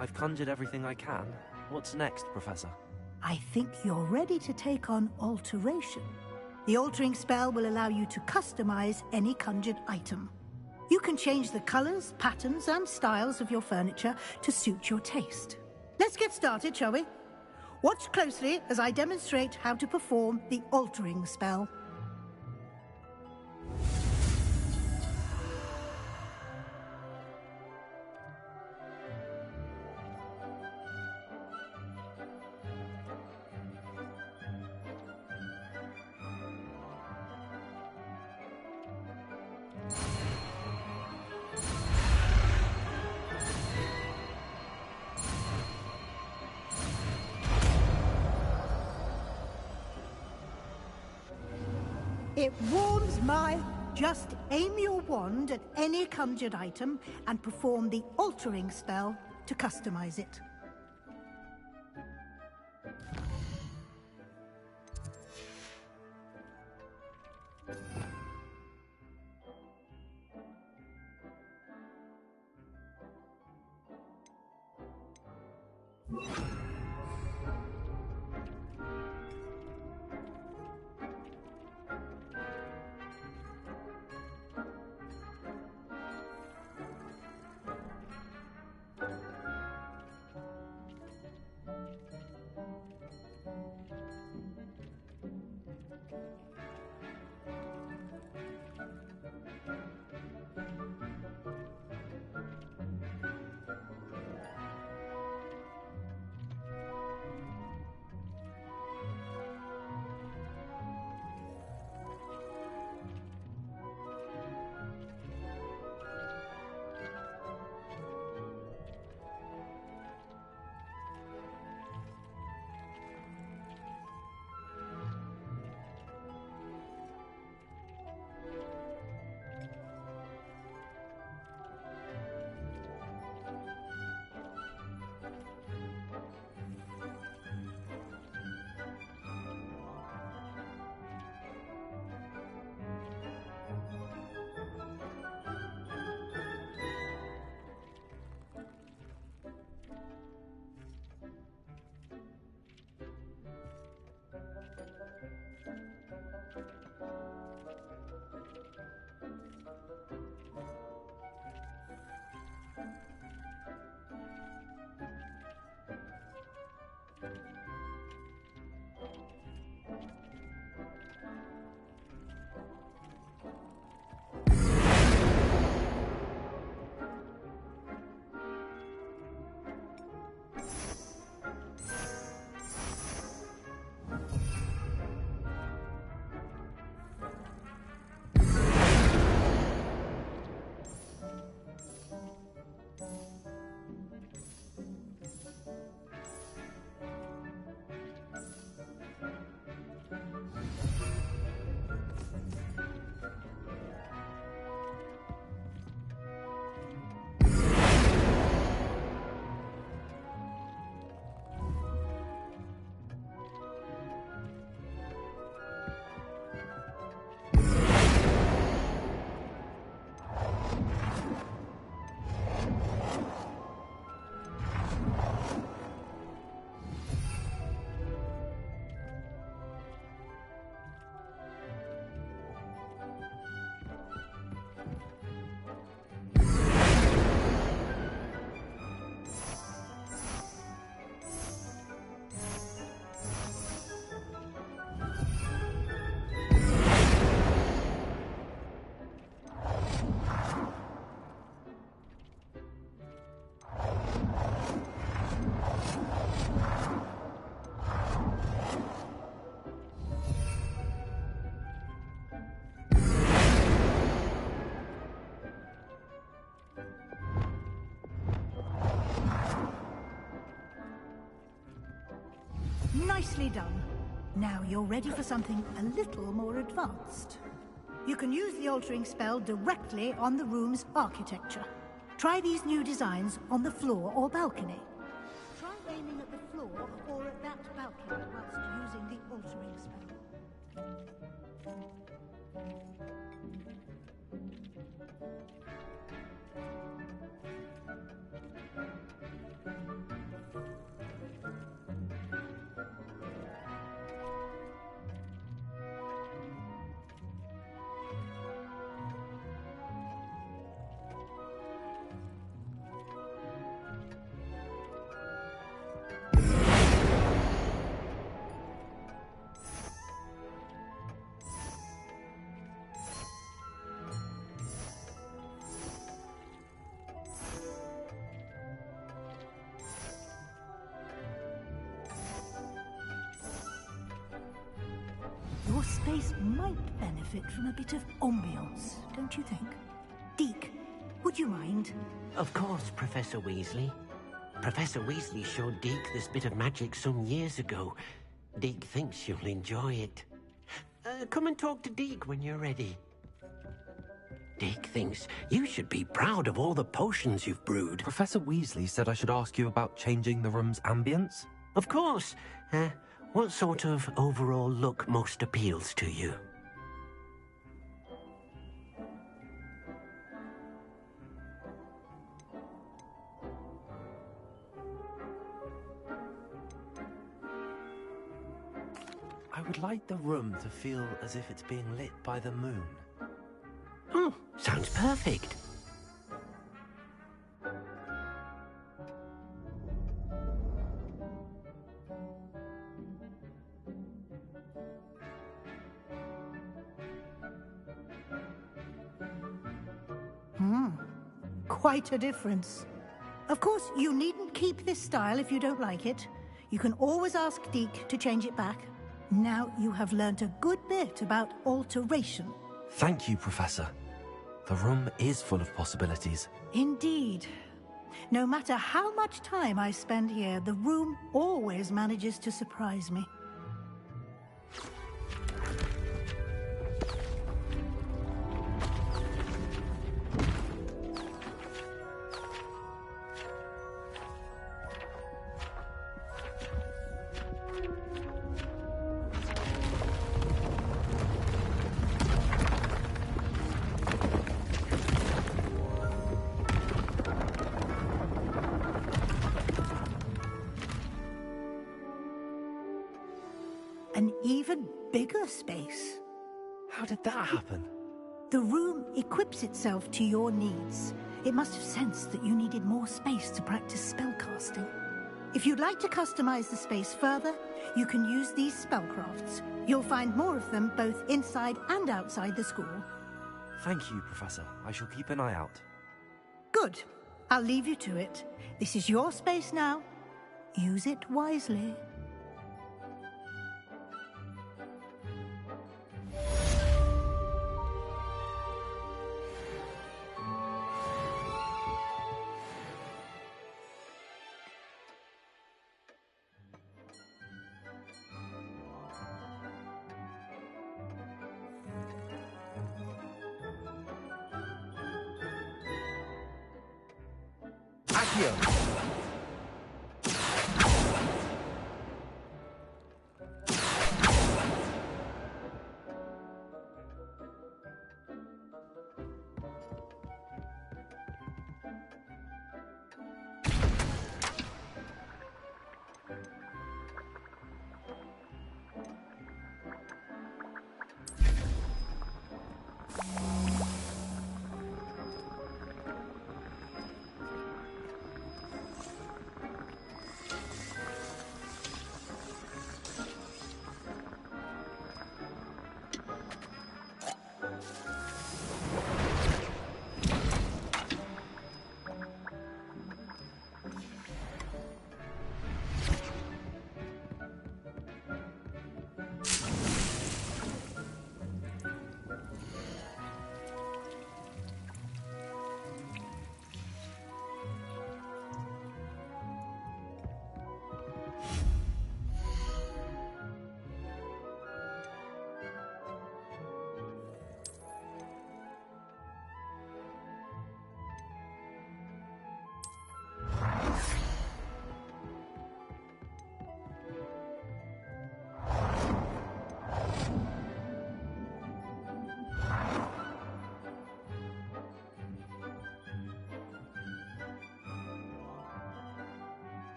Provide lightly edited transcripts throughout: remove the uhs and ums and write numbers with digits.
I've conjured everything I can. What's next, Professor? I think you're ready to take on alteration. The altering spell will allow you to customize any conjured item. You can change the colors, patterns, and styles of your furniture to suit your taste. Let's get started, shall we? Watch closely as I demonstrate how to perform the altering spell. It warms my... Just aim your wand at any conjured item and perform the altering spell to customize it. Nicely done. Now you're ready for something a little more advanced. You can use the altering spell directly on the room's architecture. Try these new designs on the floor or balcony. Try aiming at the floor or at that balcony whilst using the altering spell. space might benefit from a bit of ambiance, don't you think? Deke, would you mind? Of course, Professor Weasley. Professor Weasley showed Deke this bit of magic some years ago. Deke thinks you'll enjoy it. Come and talk to Deke when you're ready. Deke thinks you should be proud of all the potions you've brewed. Professor Weasley said I should ask you about changing the room's ambience? Of course. What sort of overall look most appeals to you? I would like the room to feel as if it's being lit by the moon. Oh, sounds perfect. Quite a difference. Of course, you needn't keep this style if you don't like it. You can always ask Deke to change it back. Now you have learnt a good bit about alteration. Thank you, Professor. The room is full of possibilities. Indeed. No matter how much time I spend here, the room always manages to surprise me. An even bigger space. How did that happen? The room equips itself to your needs. It must have sensed that you needed more space to practice spellcasting. If you'd like to customize the space further, you can use these spellcrafts. You'll find more of them both inside and outside the school. Thank you, Professor. I shall keep an eye out. Good. I'll leave you to it. This is your space now. Use it wisely. Accio!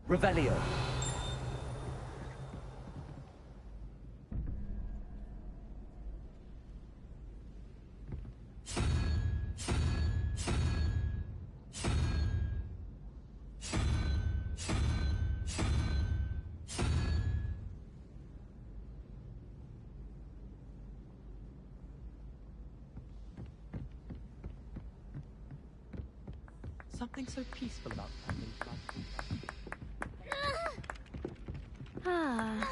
Revelio. Something so peaceful about having blood. Ah.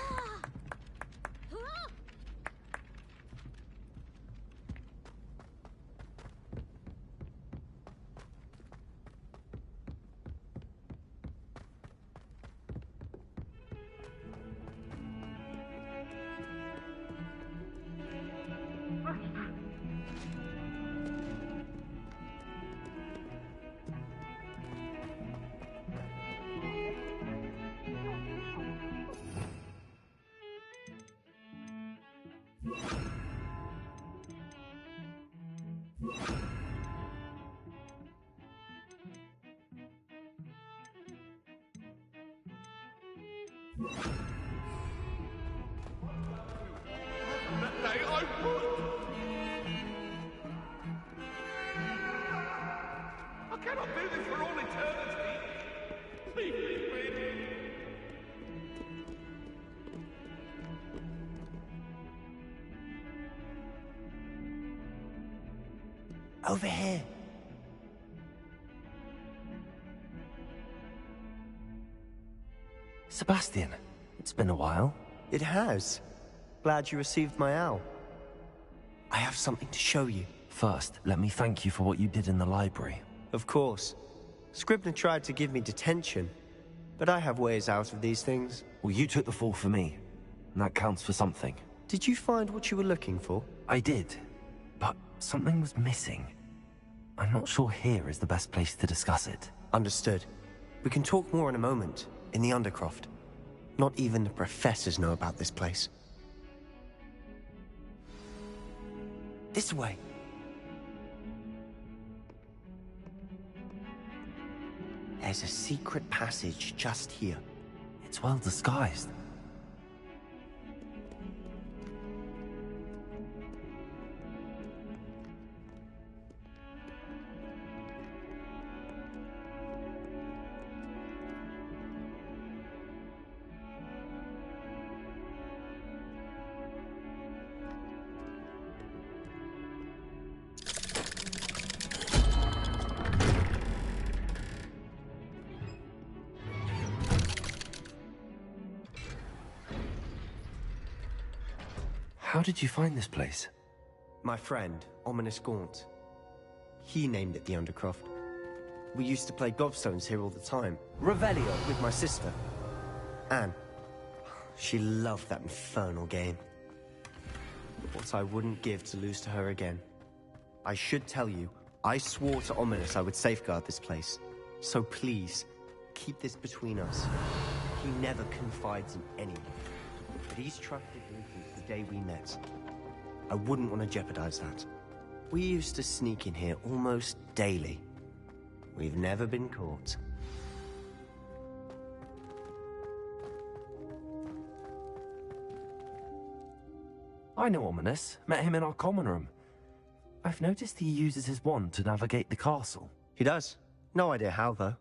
I cannot do this for all eternity. Leave me be. Over here. Sebastian, it's been a while. It has. Glad you received my owl. I have something to show you. First, let me thank you for what you did in the library. Of course. Scribner tried to give me detention, but I have ways out of these things. Well, you took the fall for me, and that counts for something. Did you find what you were looking for? I did, but something was missing. I'm not sure here is the best place to discuss it. Understood. We can talk more in a moment, in the Undercroft. Not even the professors know about this place. This way. There's a secret passage just here. It's well disguised. How did you find this place? My friend, Ominous Gaunt. He named it the Undercroft. We used to play gobstones here all the time. Revelio. With my sister, Anne. She loved that infernal game. What I wouldn't give to lose to her again. I should tell you, I swore to Ominous I would safeguard this place. So please, keep this between us. He never confides in anyone. But he's trusted me since the day we met. I wouldn't want to jeopardize that. We used to sneak in here almost daily. We've never been caught. I know Ominous. Met him in our common room. I've noticed he uses his wand to navigate the castle. He does. No idea how, though.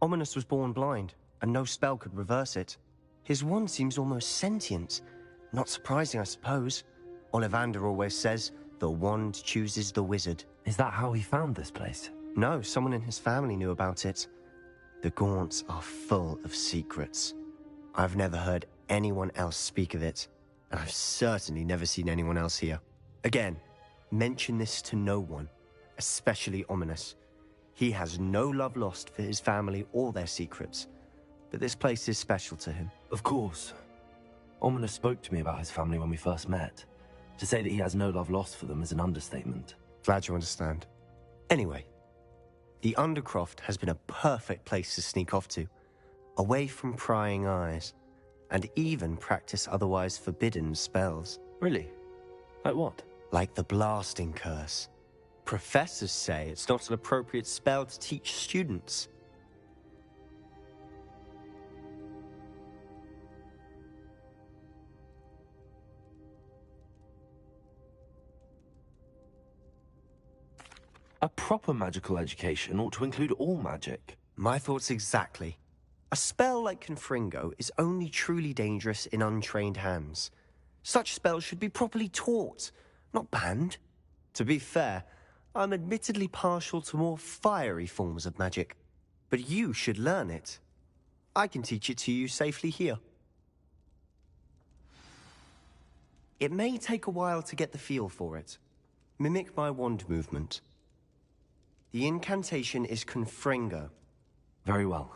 Ominous was born blind, and no spell could reverse it. His wand seems almost sentient. Not surprising, I suppose. Ollivander always says, the wand chooses the wizard. Is that how he found this place? No, someone in his family knew about it. The Gaunts are full of secrets. I've never heard anyone else speak of it. And I've certainly never seen anyone else here. Again, mention this to no one, especially Ominous. He has no love lost for his family or their secrets, but this place is special to him. Of course. Ominous spoke to me about his family when we first met. To say that he has no love lost for them is an understatement. Glad you understand. Anyway, the Undercroft has been a perfect place to sneak off to, away from prying eyes, and even practice otherwise forbidden spells. Really? Like what? Like the Blasting Curse. Professors say it's not an appropriate spell to teach students. A proper magical education ought to include all magic. My thoughts exactly. A spell like Confringo is only truly dangerous in untrained hands. Such spells should be properly taught, not banned. To be fair, I'm admittedly partial to more fiery forms of magic, but you should learn it. I can teach it to you safely here. It may take a while to get the feel for it. Mimic my wand movement. The incantation is Confringo. Very well.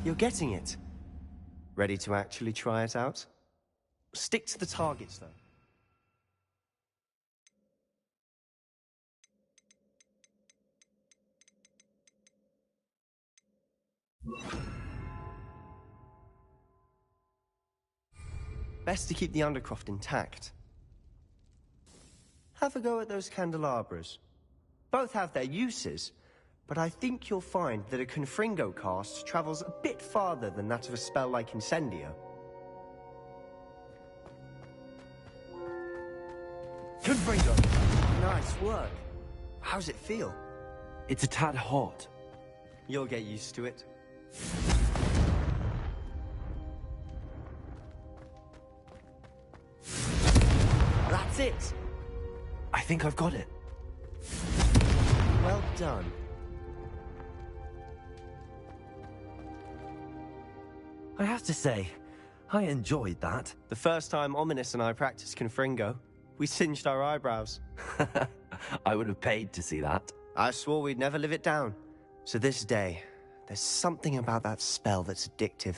You're getting it. Ready to actually try it out? Stick to the targets, though. Best to keep the Undercroft intact. Have a go at those candelabras. Both have their uses, but I think you'll find that a Confringo cast travels a bit farther than that of a spell like Incendio. Confringo! Nice work. How's it feel? It's a tad hot. You'll get used to it. That's it! I think I've got it. Well done. I have to say, I enjoyed that. The first time Ominous and I practiced Confringo, we singed our eyebrows. I would have paid to see that. I swore we'd never live it down. So this day, there's something about that spell that's addictive.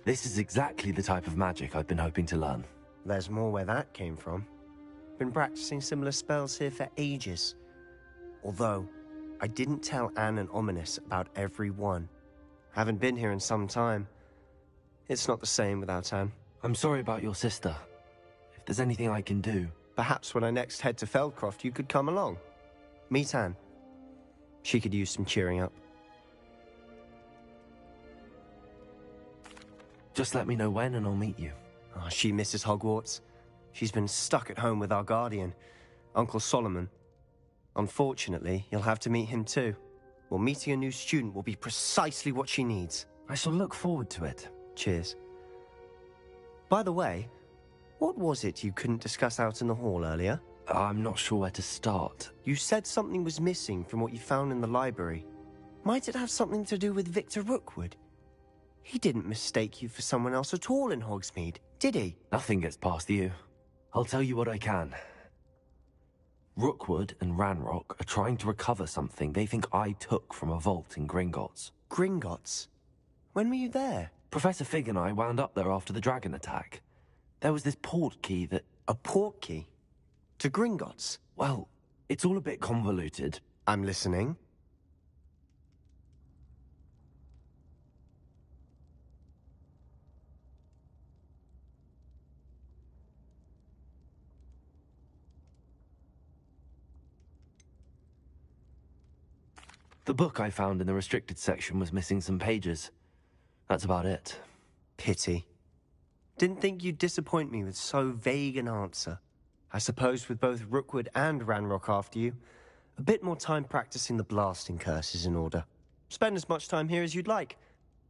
This is exactly the type of magic I've been hoping to learn. There's more where that came from. Been practicing similar spells here for ages. Although, I didn't tell Anne and Ominous about every one. Haven't been here in some time. It's not the same without Anne. I'm sorry about your sister. If there's anything I can do... Perhaps when I next head to Feldcroft, you could come along. Meet Anne. She could use some cheering up. Just let me know when and I'll meet you. Oh, she misses Hogwarts. She's been stuck at home with our guardian, Uncle Solomon. Unfortunately, you'll have to meet him too. Well, meeting a new student will be precisely what she needs. I shall look forward to it. Cheers. By the way, what was it you couldn't discuss out in the hall earlier? I'm not sure where to start. You said something was missing from what you found in the library. Might it have something to do with Victor Rookwood? He didn't mistake you for someone else at all in Hogsmeade, did he? Nothing gets past you. I'll tell you what I can. Rookwood and Ranrock are trying to recover something they think I took from a vault in Gringotts. Gringotts? When were you there? Professor Fig and I wound up there after the dragon attack. There was this port key that... A port key? To Gringotts? Well, it's all a bit convoluted. I'm listening. The book I found in the restricted section was missing some pages. That's about it. Pity. Didn't think you'd disappoint me with so vague an answer. I suppose with both Rookwood and Ranrock after you, a bit more time practicing the blasting curse is in order. Spend as much time here as you'd like.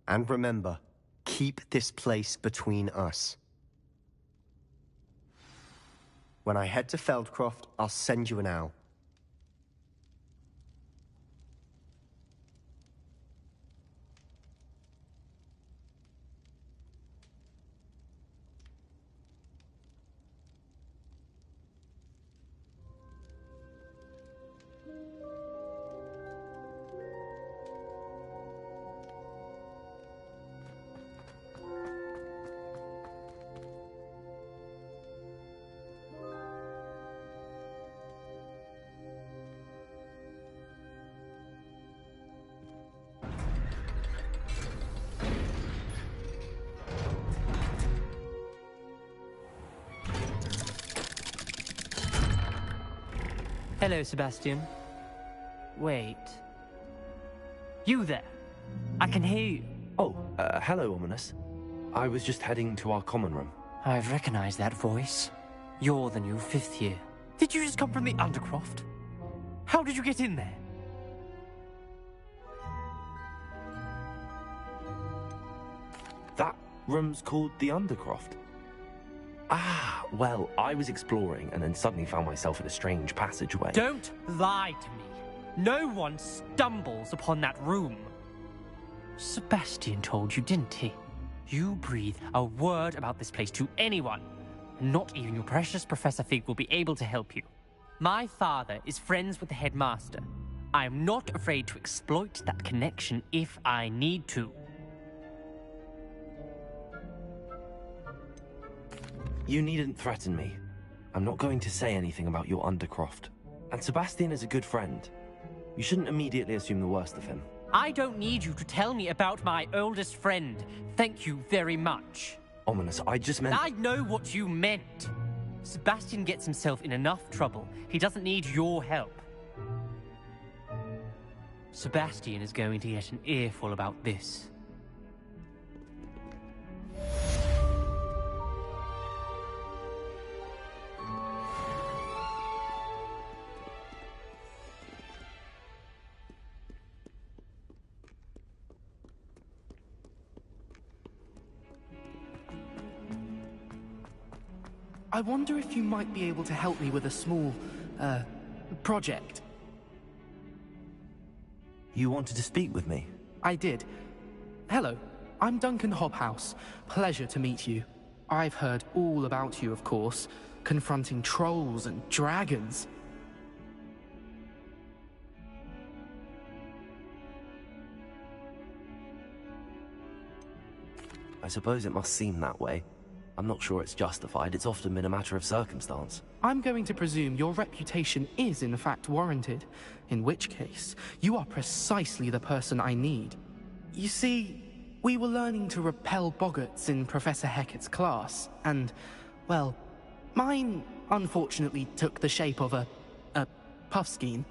And remember, keep this place between us. When I head to Feldcroft, I'll send you an owl. Hello, Sebastian. Wait. You there? I can hear you. Oh, hello, Ominous. I was just heading to our common room. I've recognized that voice. You're the new 5th year. Did you just come from the Undercroft? How did you get in there? That room's called the Undercroft. Ah, well, I was exploring and then suddenly found myself in a strange passageway. Don't lie to me. No one stumbles upon that room. Sebastian told you, didn't he? You breathe a word about this place to anyone, and not even your precious Professor Fig will be able to help you. My father is friends with the headmaster. I am not afraid to exploit that connection if I need to. You needn't threaten me. I'm not going to say anything about your Undercroft. And Sebastian is a good friend. You shouldn't immediately assume the worst of him. I don't need you to tell me about my oldest friend. Thank you very much. Ominous, I just meant... I know what you meant. Sebastian gets himself in enough trouble. He doesn't need your help. Sebastian is going to get an earful about this. I wonder if you might be able to help me with a small, project. You wanted to speak with me? I did. Hello, I'm Duncan Hobhouse. Pleasure to meet you. I've heard all about you, of course, confronting trolls and dragons. I suppose it must seem that way. I'm not sure it's justified. It's often been a matter of circumstance. I'm going to presume your reputation is in fact warranted, in which case, you are precisely the person I need. You see, we were learning to repel boggarts in Professor Hecat's class, and, well, mine unfortunately took the shape of a puffskein.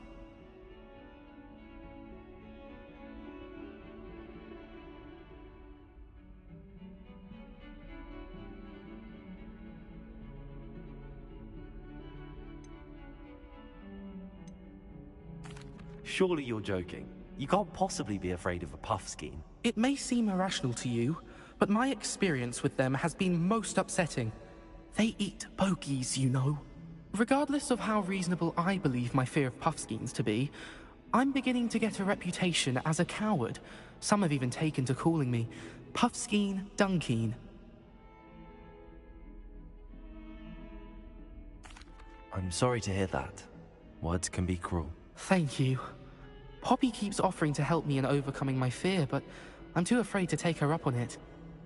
Surely you're joking. You can't possibly be afraid of a puffskein. It may seem irrational to you, but my experience with them has been most upsetting. They eat bogies, you know. Regardless of how reasonable I believe my fear of puffskeins to be, I'm beginning to get a reputation as a coward. Some have even taken to calling me Puffskein Dunkeen. I'm sorry to hear that. Words can be cruel. Thank you. Poppy keeps offering to help me in overcoming my fear, but I'm too afraid to take her up on it.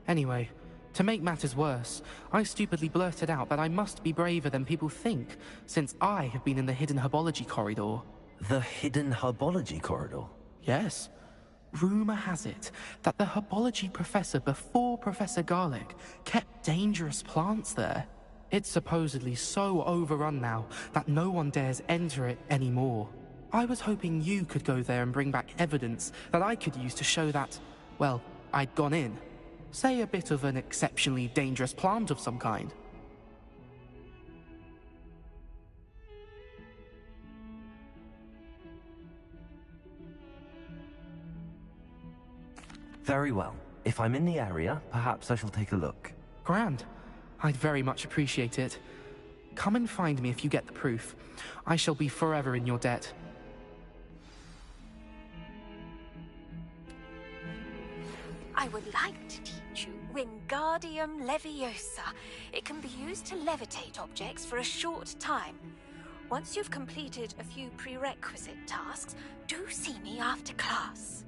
Anyway, to make matters worse, I stupidly blurted out that I must be braver than people think, since I have been in the hidden herbology corridor. The hidden herbology corridor? Yes. Rumor has it that the herbology professor before Professor Garlic kept dangerous plants there. It's supposedly so overrun now that no one dares enter it anymore. I was hoping you could go there and bring back evidence that I could use to show that, well, I'd gone in. Say a bit of an exceptionally dangerous plant of some kind. Very well. If I'm in the area, perhaps I shall take a look. Grand. I'd very much appreciate it. Come and find me if you get the proof. I shall be forever in your debt. I would like to teach you Wingardium Leviosa. It can be used to levitate objects for a short time. Once you've completed a few prerequisite tasks, do see me after class.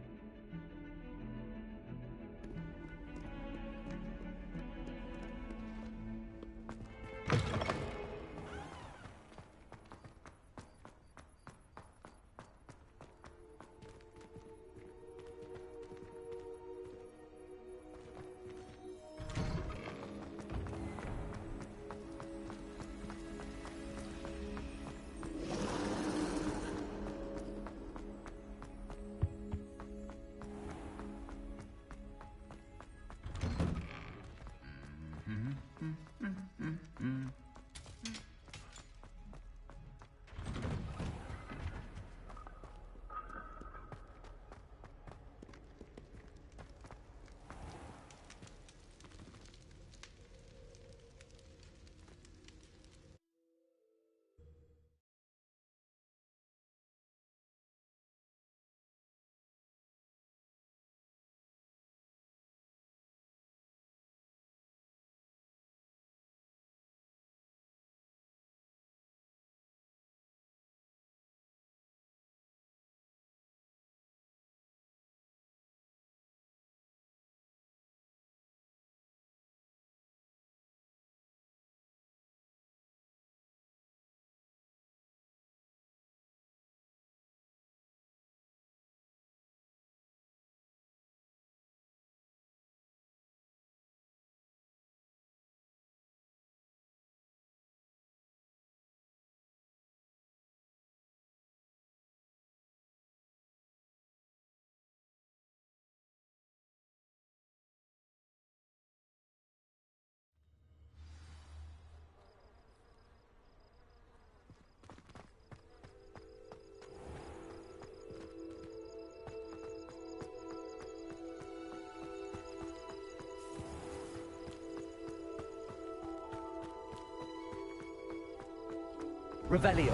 Revelio.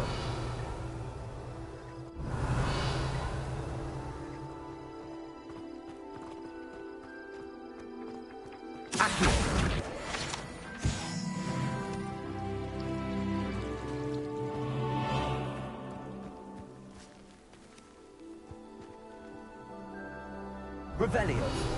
Accio. Revelio.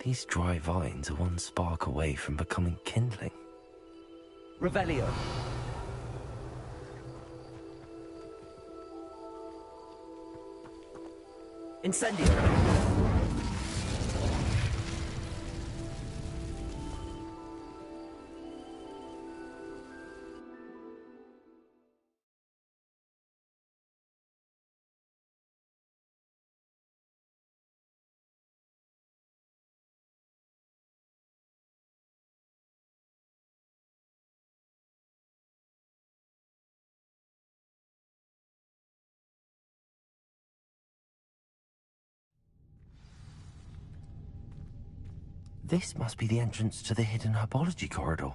These dry vines are one spark away from becoming kindling. Revelio. Incendio. This must be the entrance to the hidden herbology corridor.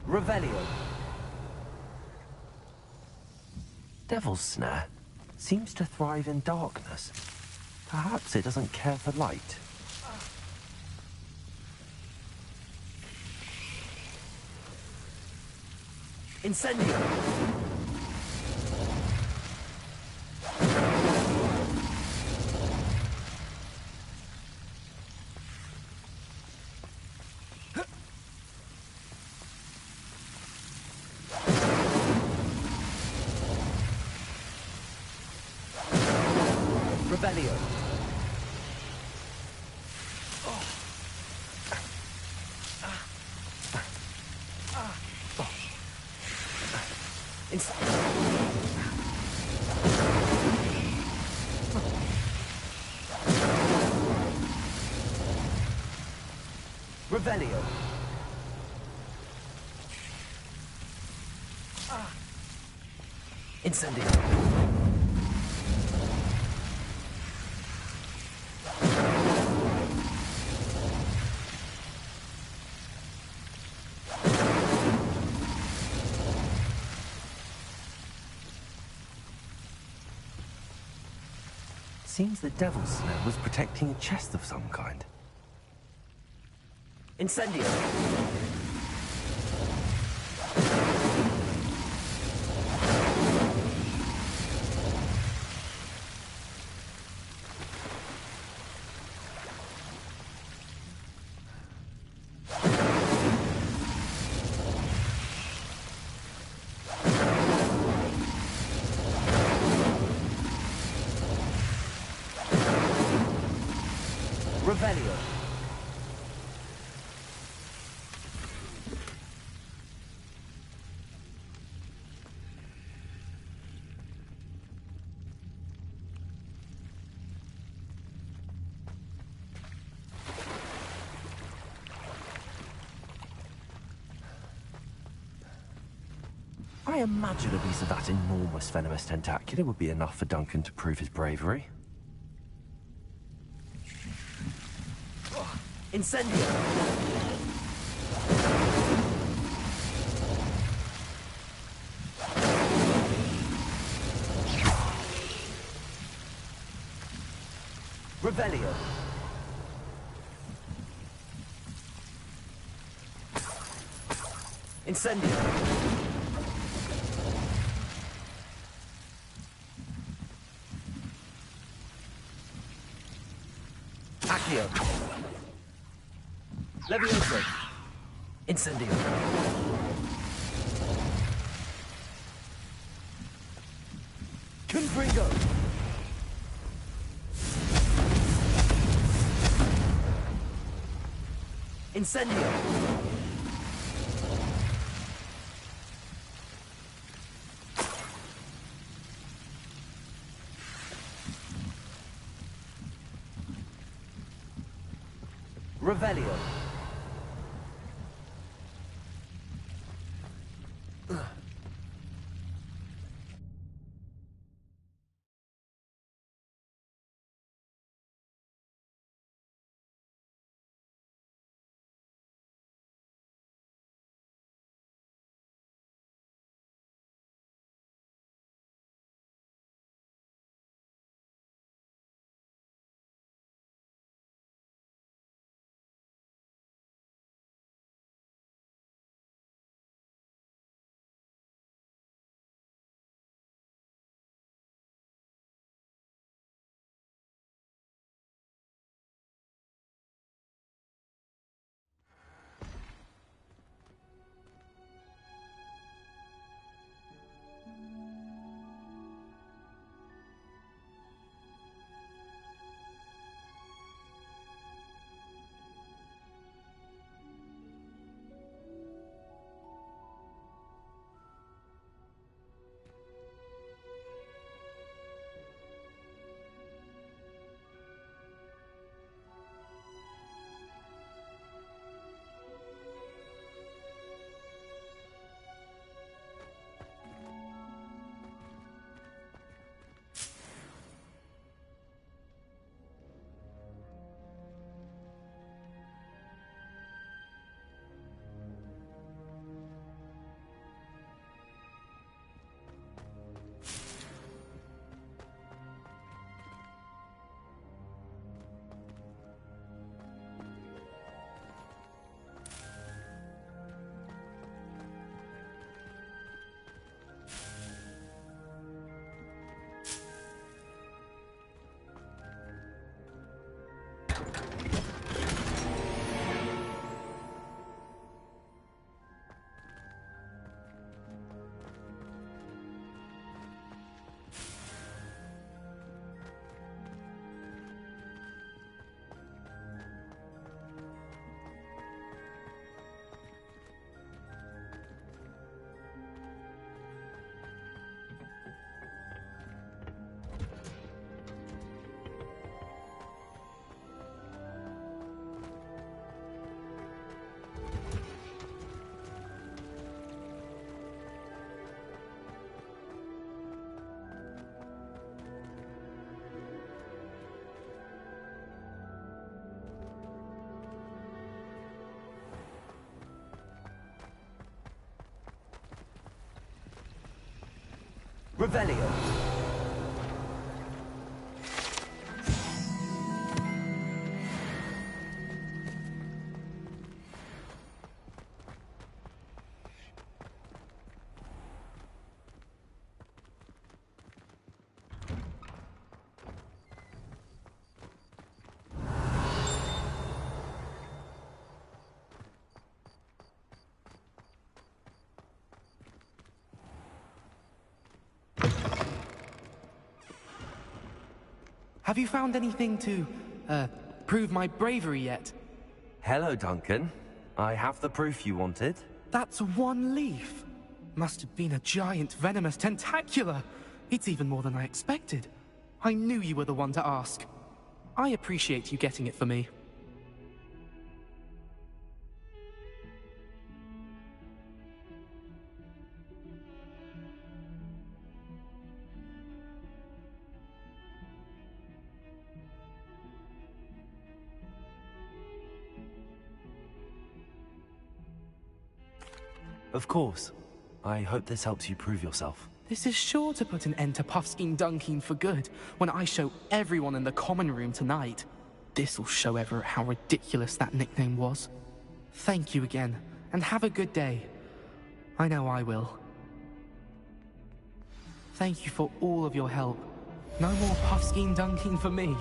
Revelio. Devil's Snare seems to thrive in darkness. Perhaps it doesn't care for light. Incendio. Revelio. Revelio. Incendio. Seems the Devil's Snare was protecting a chest of some kind. Incendio! Revelio. I imagine a piece of that enormous venomous tentacula would be enough for Duncan to prove his bravery. Incendio! Revelio! Incendio! Accio! Levioso! Incendio! Confringo! Incendio! Revelio! Revelio. Have you found anything to, prove my bravery yet? Hello, Duncan. I have the proof you wanted. That's one leaf. Must have been a giant venomous tentacula. It's even more than I expected. I knew you were the one to ask. I appreciate you getting it for me. Of course. I hope this helps you prove yourself. This is sure to put an end to Puffskein Dunkeen for good when I show everyone in the common room tonight. This'll show Everett how ridiculous that nickname was. Thank you again, and have a good day. I know I will. Thank you for all of your help. No more Puffskein Dunkeen for me.